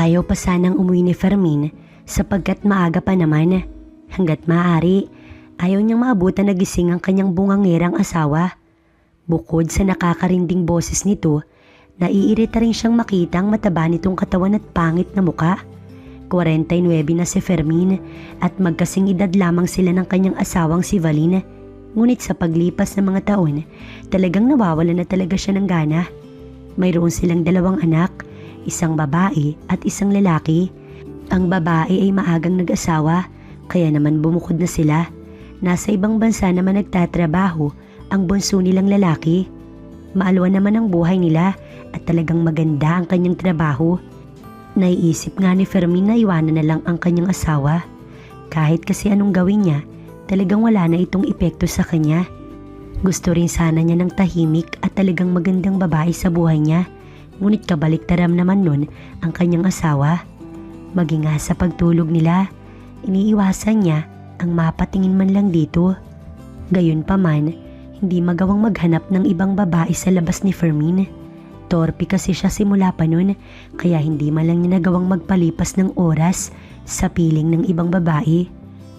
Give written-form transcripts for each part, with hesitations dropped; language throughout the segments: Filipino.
Ayaw pa sanang umuwi ni Fermin sapagkat maaga pa naman. Hanggat maaari, ayaw niyang maabutan na gising ang kanyang bungangerang asawa. Bukod sa nakakarinding boses nito, naiirita rin siyang makita ang mataba nitong katawan at pangit na muka. 49 na si Fermin at magkasing edad lamang sila ng kanyang asawang si Valin. Ngunit sa paglipas ng mga taon, talagang nawawala na talaga siya ng gana. Mayroon silang 2 anak, isang babae at isang lalaki. Ang babae ay maagang nag-asawa, kaya naman bumukod na sila. Nasa ibang bansa naman nagtatrabaho ang bunso nilang lalaki. Maalwan naman ang buhay nila at talagang maganda ang kanyang trabaho. Naiisip nga ni Fermin na iwanan na lang ang kanyang asawa. Kahit kasi anong gawin niya, talagang wala na itong epekto sa kanya. Gusto rin sana niya ng tahimik at talagang magandang babae sa buhay niya. Ngunit kabaliktaran naman nun ang kanyang asawa. Maging nga sa pagtulog nila, iniiwasan niya ang mapatingin man lang dito. Gayunpaman, hindi magawang maghanap ng ibang babae sa labas ni Fermin. Torpe kasi siya simula pa nun, kaya hindi man lang niya nagawang magpalipas ng oras sa piling ng ibang babae.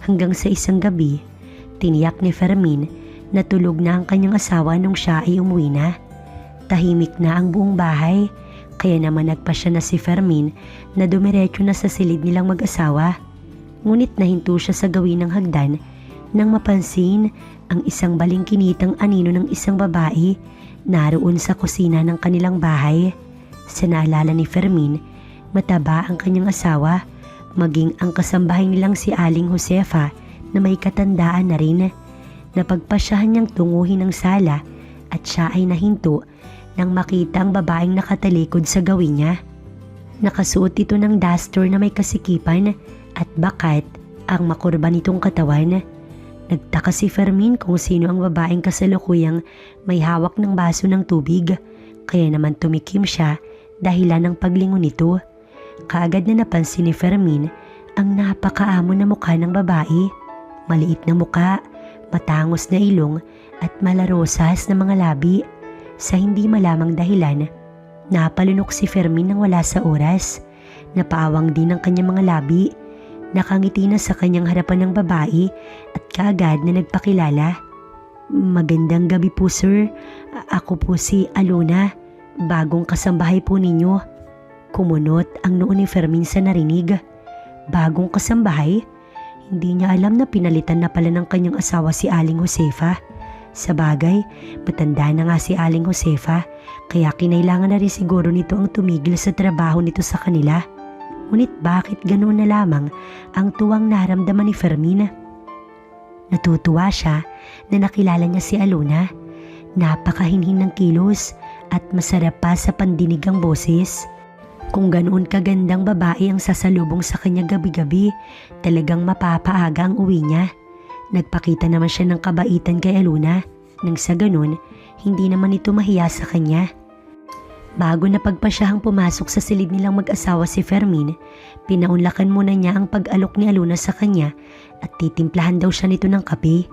Hanggang sa isang gabi, tiniyak ni Fermin na tulog na ang kanyang asawa nung siya ay umuwi na. Tahimik na ang buong bahay, kaya naman nagpasya na si Fermin na dumiretso na sa silid nilang mag-asawa. Ngunit nahinto siya sa gawin ng hagdan nang mapansin ang isang balingkinitang anino ng isang babae naroon sa kusina ng kanilang bahay. Sa naalala ni Fermin, mataba ang kanyang asawa, maging ang kasambahay nilang si Aling Josefa na may katandaan na rin. Napagpasyahan niyang tunguhin ang sala at siya ay nahinto nang makita ang babaeng nakatalikod sa gawin niya. Nakasuot ito ng duster na may kasikipan at bakat ang makurba nitong katawan. Nagtaka si Fermin kung sino ang babaeng kasalukuyang may hawak ng baso ng tubig, kaya naman tumikim siya dahilan ng paglingon nito. Kaagad na napansin ni Fermin ang napakaamo na mukha ng babae. Maliit na muka, matangos na ilong at malarosas na mga labi. Sa hindi malamang dahilan, napalunok si Fermin nang wala sa oras. Napaawang din ang kanyang mga labi. Nakangiti na sa kanyang harapan ng babae at kaagad na nagpakilala. Magandang gabi po sir, ako po si Alona, bagong kasambahay po ninyo. Kumunot ang noo ni Fermin sa narinig. Bagong kasambahay? Hindi niya alam na pinalitan na pala ng kanyang asawa si Aling Josefa. Sa bagay, matanda na nga si Aling Josefa, kaya kinailangan na rin siguro nito ang tumigil sa trabaho nito sa kanila. Ngunit bakit ganoon na lamang ang tuwang naramdaman ni Fermin? Natutuwa siya na nakilala niya si Alona. Napakahinhin ng kilos at masarap pa sa pandinig ang boses. Kung ganoon kagandang babae ang sasalubong sa kanya gabi-gabi, talagang mapapaaga ang uwi niya. Nagpakita naman siya ng kabaitan kay Alona, nang sa ganun, hindi naman ito mahiya sa kanya. Bago na pagpasyahang pumasok sa silid nilang mag-asawa si Fermin, pinaunlakan muna niya ang pag-alok ni Alona sa kanya at titimplahan daw siya nito ng kape.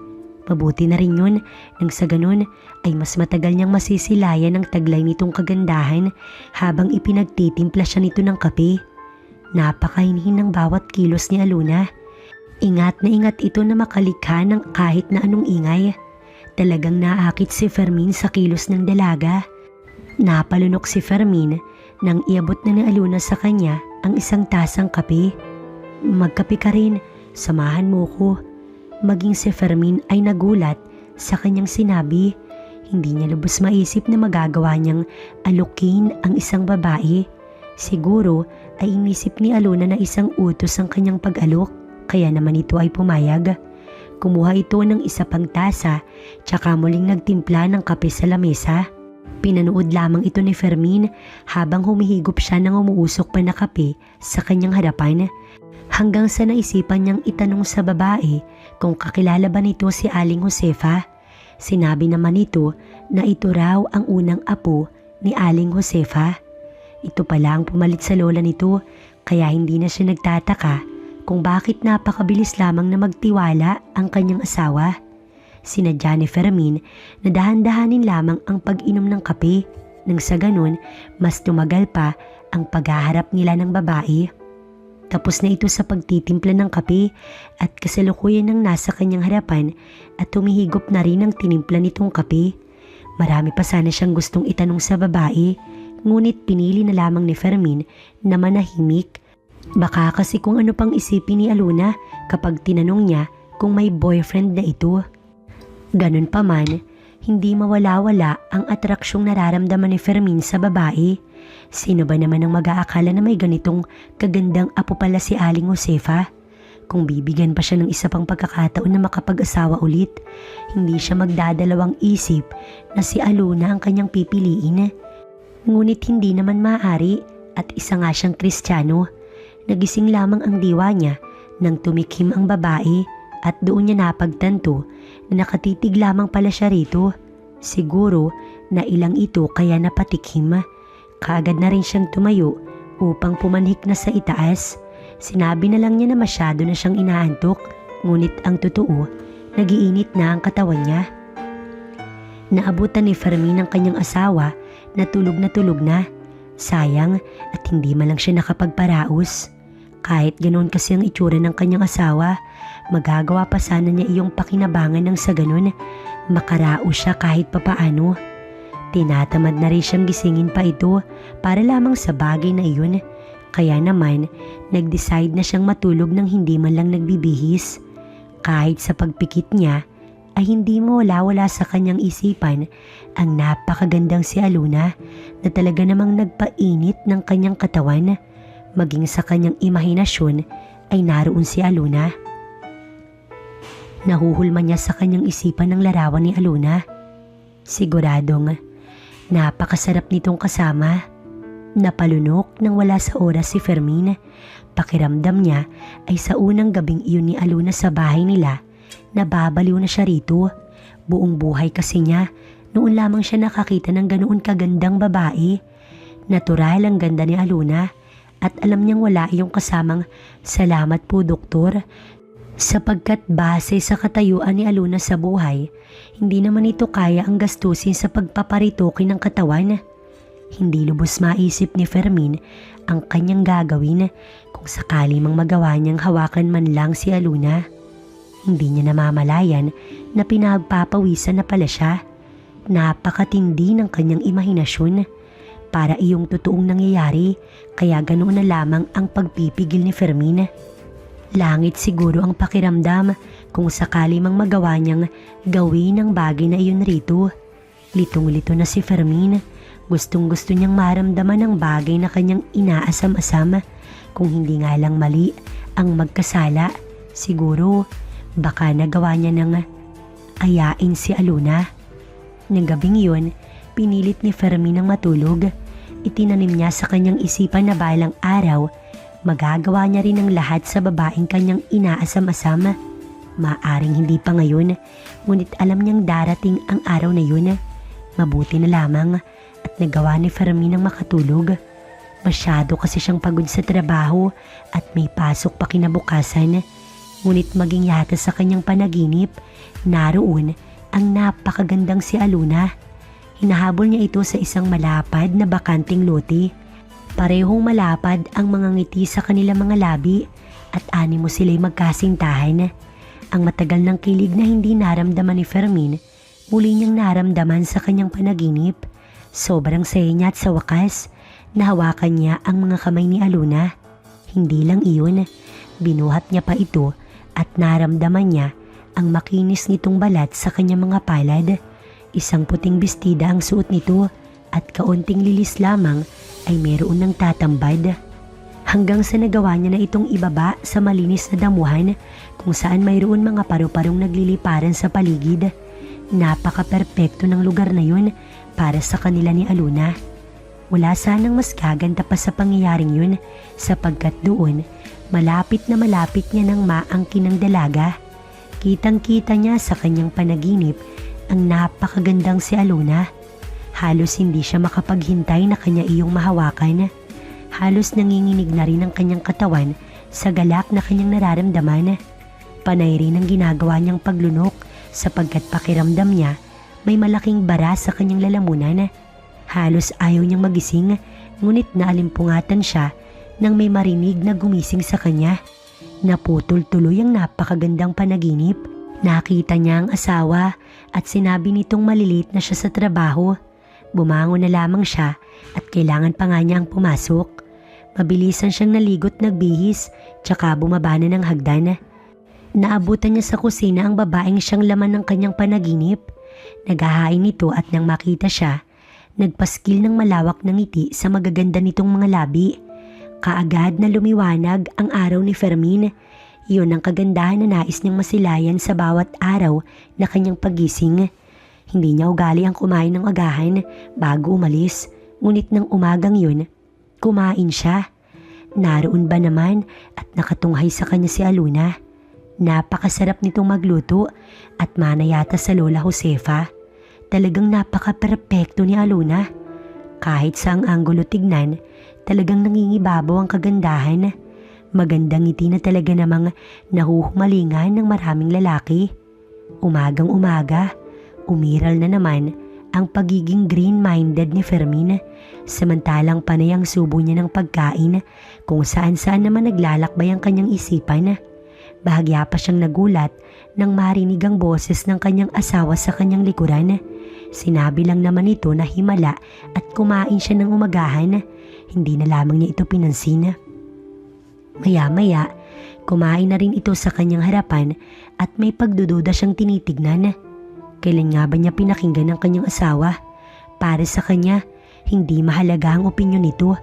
Mabuti na rin yun, nang sa ganun ay mas matagal niyang masisilayan ang taglay nitong kagandahan habang ipinagtitimpla siya nito ng kape. Napakahinhin ng bawat kilos ni Alona. Ingat na ingat ito na makalikha ng kahit na anong ingay. Talagang naakit si Fermin sa kilos ng dalaga. Napalunok si Fermin nang iabot na ni Alona sa kanya ang isang tasang kape. Magkape ka rin, samahan mo ko. Maging si Fermin ay nagulat sa kanyang sinabi. Hindi niya lubos maisip na magagawa niyang alukin ang isang babae. Siguro ay inisip ni Alona na isang utos ang kanyang pag-alok. Kaya naman ito ay pumayag. Kumuha ito ng isa pang tasa, tsaka muling nagtimpla ng kape sa lamesa. Pinanood lamang ito ni Fermin habang humihigop siya ng umuusok pa na kape sa kanyang harapan. Hanggang sa naisipan niyang itanong sa babae kung kakilala ba nito si Aling Josefa. Sinabi naman ito na ito raw ang unang apo ni Aling Josefa. Ito pala ang pumalit sa lola nito, kaya hindi na siya nagtataka kung bakit napakabilis lamang na magtiwala ang kanyang asawa. Sinadya ni Fermin na dahan-dahanin lamang ang pag-inom ng kape, nang sa ganun mas tumagal pa ang paghaharap nila ng babae. Tapos na ito sa pagtitimpla ng kape at kasalukuyan ng nasa kanyang harapan at humihigop na rin ang tinimpla nitong kape. Marami pa sana siyang gustong itanong sa babae, ngunit pinili na lamang ni Fermin na manahimik. Baka kasi kung ano pang isipin ni Aluna kapag tinanong niya kung may boyfriend na ito. Ganun pa man, hindi mawala-wala ang atraksyong nararamdaman ni Fermin sa babae. Sino ba naman ang mag-aakala na may ganitong kagandang apo pala si Aling Josefa? Kung bibigyan pa siya ng isa pang pagkakataon na makapag-asawa ulit, hindi siya magdadalawang isip na si Aluna ang kanyang pipiliin. Ngunit hindi naman maaari at isa nga siyang Kristiyano. Nagising lamang ang diwa niya nang tumikim ang babae at doon niya napagtanto na nakatitig lamang pala siya rito. Siguro na ilang ito kaya napatikim. Kaagad na rin siyang tumayo upang pumanhik na sa itaas. Sinabi na lang niya na masyado na siyang inaantok, ngunit ang totoo, nagiinit na ang katawan niya. Naabutan ni Fermin ang kanyang asawa na tulog na. Sayang at hindi man lang siya nakapagparaos. Kahit ganoon kasi ang itsura ng kanyang asawa, magagawa pa sana niya iyong pakinabangan ng sa ganun, makaraos siya kahit papaano. Tinatamad na rin siyang gisingin pa ito para lamang sa bagay na iyon. Kaya naman, nag-decide na siyang matulog nang hindi man lang nagbibihis. Kahit sa pagpikit niya, ay hindi mawala-wala sa kanyang isipan ang napakagandang si Aluna na talaga namang nagpainit ng kanyang katawan. Maging sa kanyang imahinasyon ay naroon si Aluna. Nahuhulma niya sa kanyang isipan ng larawan ni Aluna. Siguradong napakasarap nitong kasama. Napalunok nang wala sa oras si Fermin. Pakiramdam niya ay sa unang gabing iyon ni Aluna sa bahay nila, nababaliw na siya rito. Buong buhay kasi niya, noon lamang siya nakakita ng ganoon kagandang babae. Natural ang ganda ni Aluna at alam niyang wala iyong kasamang "Salamat po, doktor." Sapagkat base sa katayuan ni Aluna sa buhay, hindi naman ito kaya ang gastusin sa pagpaparitoke ng katawan. Hindi lubos maisip ni Fermin ang kanyang gagawin kung sakali mang magawa niyang hawakan man lang si Aluna. Hindi niya namamalayan na pinagpapawisan na pala siya. Napakatindi ng kanyang imahinasyon. Para iyong totoong nangyayari, kaya ganoon na lamang ang pagpipigil ni Fermin. Langit siguro ang pakiramdam kung sakali mang magawa niyang gawin ang bagay na iyon rito. Litong-lito na si Fermin. Gustong-gusto niyang maramdaman ang bagay na kanyang inaasam-asam. Kung hindi nga lang mali ang magkasala, siguro baka nagawa niya ng ayain si Aluna. Nang gabing yun, pinilit ni Fermin ang matulog. Itinanim niya sa kanyang isipan na balang araw, magagawa niya rin ang lahat sa babaeng kanyang inaasam-asam. Maaring hindi pa ngayon, ngunit alam niyang darating ang araw na yun. Mabuti na lamang at nagawa ni Fermin ang makatulog. Masyado kasi siyang pagod sa trabaho at may pasok pa kinabukasan. Ngunit maging yata sa kanyang panaginip, naroon ang napakagandang si Aluna. Hinahabol niya ito sa isang malapad na bakanting lote. Parehong malapad ang mga ngiti sa kanilang mga labi at animo sila'y magkasintahan. Ang matagal ng kilig na hindi naramdaman ni Fermin, muli niyang naramdaman sa kanyang panaginip. Sobrang saya niya at sa wakas, nahawakan niya ang mga kamay ni Aluna. Hindi lang iyon, binuhat niya pa ito at naramdaman niya ang makinis nitong balat sa kanyang mga palad. Isang puting bestida ang suot nito at kaunting lilis lamang ay meron ng tatambad. Hanggang sa nagawa niya na itong ibaba sa malinis na damuhan kung saan mayroon mga paru-parong nagliliparan sa paligid. Napaka-perpekto ng lugar na yun para sa kanila ni Aluna. Wala sanang mas gaganda pa sa pangyayaring yun sapagkat doon malapit na malapit niya ng maangkin ng dalaga. Kitang-kita niya sa kanyang panaginip ang napakagandang si Aluna. Halos hindi siya makapaghintay na kanya iyong mahawakan. Halos nanginginig na rin ang kanyang katawan sa galak na kanyang nararamdaman. Panay rin ang ginagawa niyang paglunok sapagkat pakiramdam niya may malaking bara sa kanyang lalamunan. Halos ayaw niyang magising ngunit naalimpungatan siya nang may marinig na gumising sa kanya. Naputol tuloy ang napakagandang panaginip. Nakita niya ang asawa at sinabi nitong maliliit na siya sa trabaho. Bumangon na lamang siya at kailangan pa nga niya ang pumasok. Mabilisan siyang naligot, nagbihis, tsaka bumaba na ng hagdan. Naabutan niya sa kusina ang babaeng siyang laman ng kanyang panaginip. Naghahain ito at nang makita siya, nagpaskil ng malawak na ngiti sa magaganda nitong mga labi. Kaagad na lumiwanag ang araw ni Fermin. Iyon ang kagandahan na nais niyang masilayan sa bawat araw na kanyang pagising. Hindi niya ugali ang kumain ng agahan bago umalis, ngunit ng umagang yun, kumain siya. Naroon ba naman at nakatunghay sa kanya si Aluna. Napakasarap nitong magluto at mana yata sa Lola Josefa. Talagang napaka-perpekto ni Aluna. Kahit sa ang anggulo tignan, talagang nangingibabaw ang kagandahan. Magandang ngiti na talaga namang nahuhumalingan ng maraming lalaki. Umagang umaga, umiral na naman ang pagiging green-minded ni Fermin. Samantalang panay ang subo niya ng pagkain kung saan-saan naman naglalakbay ang kanyang isipan. Bahagya pa siyang nagulat nang marinig ang boses ng kanyang asawa sa kanyang likuran. Sinabi lang naman ito na himala at kumain siya ng umagahan. Hindi na lamang niya ito pinansin. Maya-maya, kumain na rin ito sa kanyang harapan at may pagdududa siyang tinitignan. Kailan nga ba niya pinakinggan ng kanyang asawa? Para sa kanya, hindi mahalaga ang opinyon nito.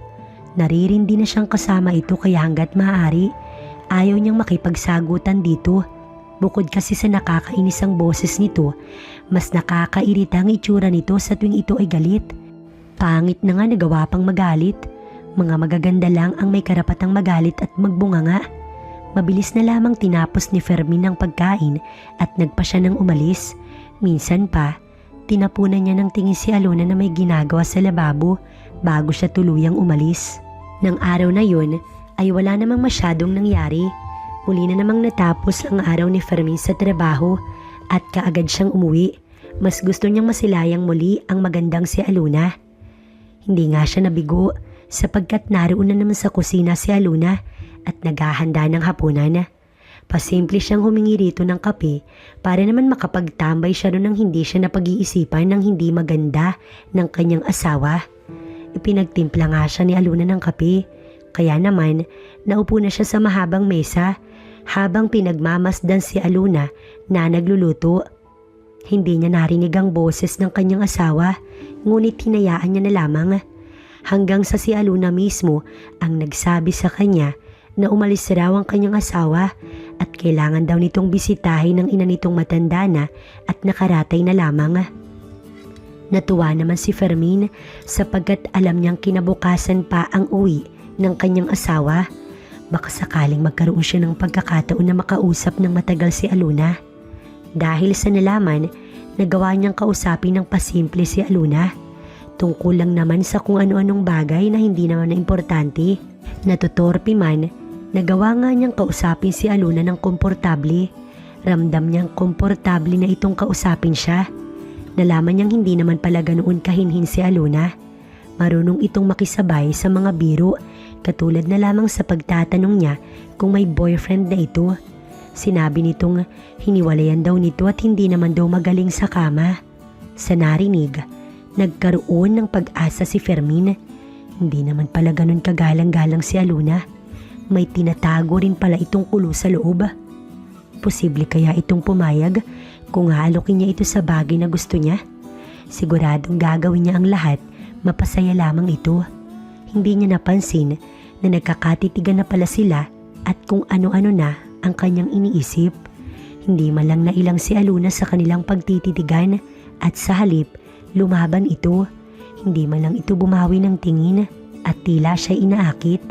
Naririndi na siyang kasama ito kaya hanggat maaari, ayaw niyang makipagsagutan dito. Bukod kasi sa nakakainis ang boses nito, mas nakakairita ang itsura nito sa tuwing ito ay galit. Pangit na nga nagawa pang magalit. Mga magaganda lang ang may karapatang magalit at magbunganga. Mabilis na lamang tinapos ni Fermin ang pagkain at nagpa siya ng umalis. Minsan pa, tinapunan niya ng tingin si Alona na may ginagawa sa lababo bago siya tuluyang umalis. Nang araw na yun ay wala namang masyadong nangyari. Muli na namang natapos ang araw ni Fermin sa trabaho at kaagad siyang umuwi. Mas gusto niyang masilayang muli ang magandang si Alona. Hindi nga siya nabigo sapagkat naroon na naman sa kusina si Aluna at naghahanda ng hapunan. Pasimple siyang humingi rito ng kape para naman makapagtambay siya ron nang hindi siya napag-iisipan ng hindi maganda ng kanyang asawa. Ipinagtimpla nga siya ni Aluna ng kape, kaya naman naupo na siya sa mahabang mesa habang pinagmamasdan si Aluna na nagluluto. Hindi niya narinig ang boses ng kanyang asawa, ngunit hinayaan niya na lamang. Hanggang sa si Aluna mismo ang nagsabi sa kanya na umalis raw ang kanyang asawa at kailangan daw nitong bisitahin ng ina nitong matanda na at nakaratay na lamang. Natuwa naman si Fermin sapagkat alam niyang kinabukasan pa ang uwi ng kanyang asawa. Baka sakaling magkaroon siya ng pagkakataon na makausap ng matagal si Aluna. Dahil sa nalaman, nagawa niyang kausapin ng pasimple si Aluna. Tungkol lang naman sa kung ano-anong bagay na hindi naman na importante. Natutorpe man, nagawa nga niyang kausapin si Aluna ng komportable. Ramdam niyang komportable na itong kausapin siya. Nalaman niyang hindi naman pala ganoon kahinhin si Aluna. Marunong itong makisabay sa mga biro, katulad na lamang sa pagtatanong niya kung may boyfriend na ito. Sinabi nitong hiniwalayan daw nito at hindi naman daw magaling sa kama. Sa narinig, nagkaroon ng pag-asa si Fermin. Hindi naman pala ganun kagalang-galang si Aluna. May tinatago rin pala itong kulo sa loob. Posible kaya itong pumayag kung haalokin niya ito sa bagay na gusto niya? Siguradong gagawin niya ang lahat, mapasaya lamang ito. Hindi niya napansin na nagkakatitigan na pala sila at kung ano-ano na ang kanyang iniisip. Hindi man lang nailang si Aluna sa kanilang pagtititigan at sa halip, lumaban ito. Hindi man lang ito bumawi ng tingin at tila siya inaakit.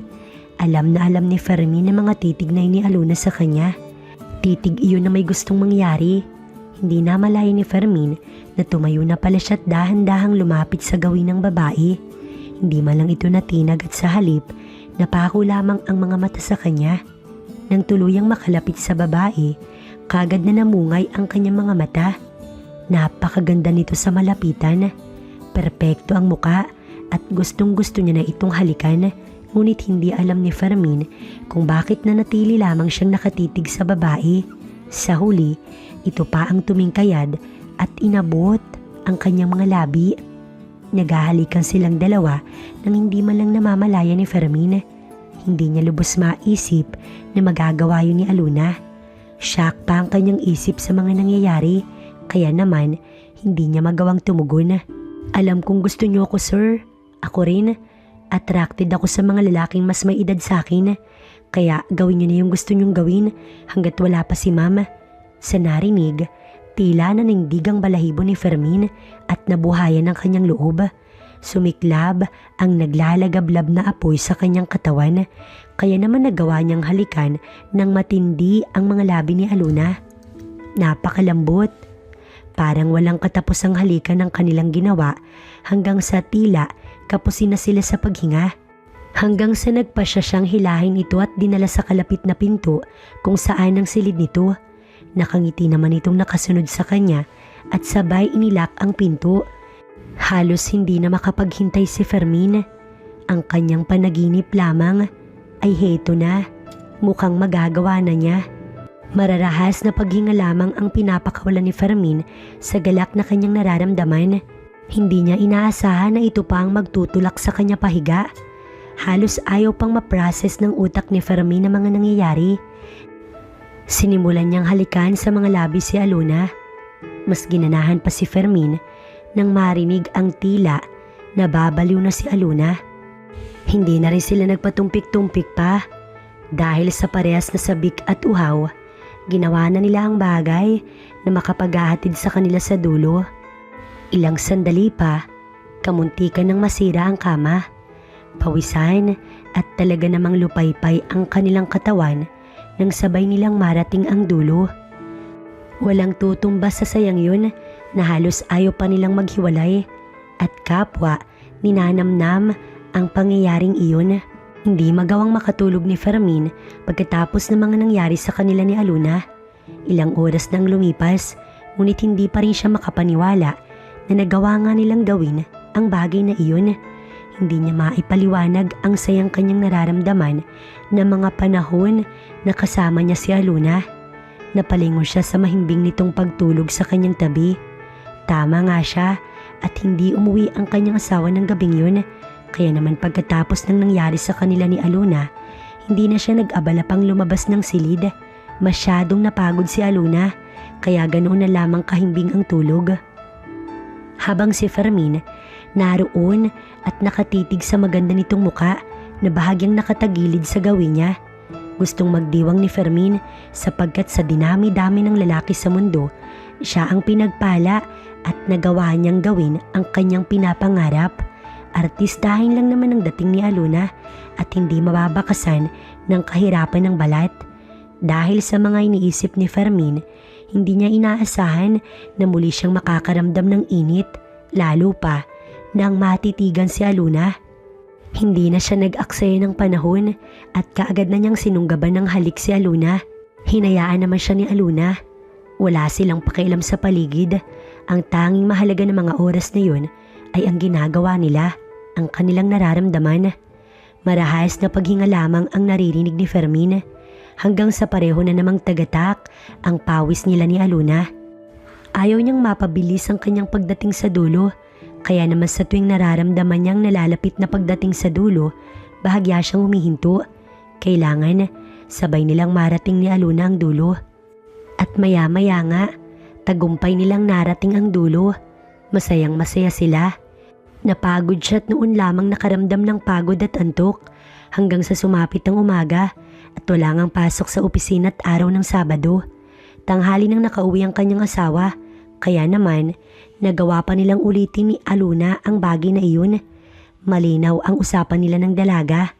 Alam na alam ni Fermin na mga titig na ni Aluna sa kanya. Titig iyon na may gustong mangyari. Hindi na malaya ni Fermin na tumayo na pala siya at dahan-dahang lumapit sa gawin ng babae. Hindi man lang ito natinag at sa halip, napako lamang ang mga mata sa kanya. Nang tuluyang makalapit sa babae, kagad na namungay ang kanyang mga mata. Napakaganda nito sa malapitan. Perpekto ang muka at gustong gusto niya na itong halikan, ngunit hindi alam ni Fermin kung bakit nanatili lamang siyang nakatitig sa babae. Sa huli, ito pa ang tumingkayad at inabot ang kanyang mga labi. Naghahalikan silang dalawa nang hindi man lang namamalaya ni Fermin. Hindi niya lubos maisip na magagawa yun ni Aluna. Shock pa ang kanyang isip sa mga nangyayari, kaya naman hindi niya magawang tumugon. Alam kong gusto niyo ako, sir. Ako rin. Attracted ako sa mga lalaking mas may edad sa akin. Kaya gawin niyo na yung gusto niyong gawin hanggat wala pa si mama. Sa narinig, tila nanindig ang balahibo ni Fermin at nabuhayan ang kanyang loob. Sumiklab ang naglalagablab na apoy sa kanyang katawan, kaya naman nagawa niyang halikan ng matindi ang mga labi ni Aluna. Napakalambot. Parang walang katapusang halikan ang kanilang ginawa hanggang sa tila kapusin na sila sa paghinga. Hanggang sa nagpasya siyang hilahin ito at dinala sa kalapit na pinto kung saan ang silid nito. Nakangiti naman itong nakasunod sa kanya at sabay inilak ang pinto. Halos hindi na makapaghintay si Fermin. Ang kanyang panaginip lamang ay heto na. Mukhang magagawa na niya. Mararahas na paghinga lamang ang pinapakawalan ni Fermin sa galak na kanyang nararamdaman. Hindi niya inaasahan na ito pa ang magtutulak sa kanya pahiga. Halos ayaw pang maprocess ng utak ni Fermin ang mga nangyayari. Sinimulan niyang halikan sa mga labi si Aluna. Mas ginanahan pa si Fermin nang marinig ang tila na babaliw na si Aluna. Hindi na rin sila nagpatumpik-tumpik pa. Dahil sa parehas na sabik at uhaw, ginawa na nila ang bagay na makapaghahatid sa kanila sa dulo. Ilang sandali pa, kamuntikan ng masira ang kama. Pawisan at talaga namang lupaypay ang kanilang katawan nang sabay nilang marating ang dulo. Walang tutumba sa sayang yun na halos ayaw pa nilang maghiwalay at kapwa ninanamnam ang pangyayaring iyon. Hindi magawang makatulog ni Fermin pagkatapos ng mga nangyari sa kanila ni Aluna. Ilang oras nang lumipas, ngunit hindi pa rin siya makapaniwala na nagawa nga nilang gawin ang bagay na iyon. Hindi niya maipaliwanag ang sayang kanyang nararamdaman na mga panahon na kasama niya si Aluna. Napalingon siya sa mahimbing nitong pagtulog sa kanyang tabi. Tama nga siya at hindi umuwi ang kanyang asawa ng gabing yun. Kaya naman pagkatapos ng nangyari sa kanila ni Aluna, hindi na siya nag-abala pang lumabas ng silid. Masyadong napagod si Aluna, kaya ganoon na lamang kahimbing ang tulog. Habang si Fermin naroon at nakatitig sa maganda nitong muka na bahagyang nakatagilid sa gawin niya. Gustong magdiwang ni Fermin sapagkat sa dinami-dami ng lalaki sa mundo, siya ang pinagpala at nagawa niyang gawin ang kanyang pinapangarap. Artistahin lang naman ang dating ni Aluna at hindi mababakasan ng kahirapan ng balat. Dahil sa mga iniisip ni Fermin, hindi niya inaasahan na muli siyang makakaramdam ng init, lalo pa nang matitigan si Aluna. Hindi na siya nag-aksaya ng panahon at kaagad na niyang sinunggaban ng halik si Aluna. Hinayaan naman siya ni Aluna. Wala silang pakialam sa paligid. Ang tanging mahalaga ng mga oras na yun ay ang ginagawa nila, ang kanilang nararamdaman. Marahas na paghinga lamang ang naririnig ni Fermin hanggang sa pareho na namang tagatak ang pawis nila ni Aluna. Ayaw niyang mapabilis ang kanyang pagdating sa dulo, kaya naman sa tuwing nararamdaman niyang nalalapit na pagdating sa dulo, bahagya siyang humihinto. Kailangan sabay nilang marating ni Aluna ang dulo. At maya-maya nga, tagumpay nilang narating ang dulo. Masayang masaya sila. Napagod siya at noon lamang nakaramdam ng pagod at antok hanggang sa sumapit ang umaga at wala ngang pasok sa opisina at araw ng Sabado. Tanghali nang nakauwi ang kanyang asawa, kaya naman nagawa pa nilang ulitin ni Aluna ang bagay na iyon. Malinaw ang usapan nila ng dalaga.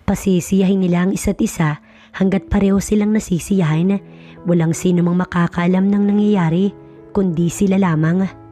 Pasisiyahin nila ang isa't isa hanggat pareho silang nasisiyahan. Walang sino mang makakaalam ng nangyayari kundi sila lamang.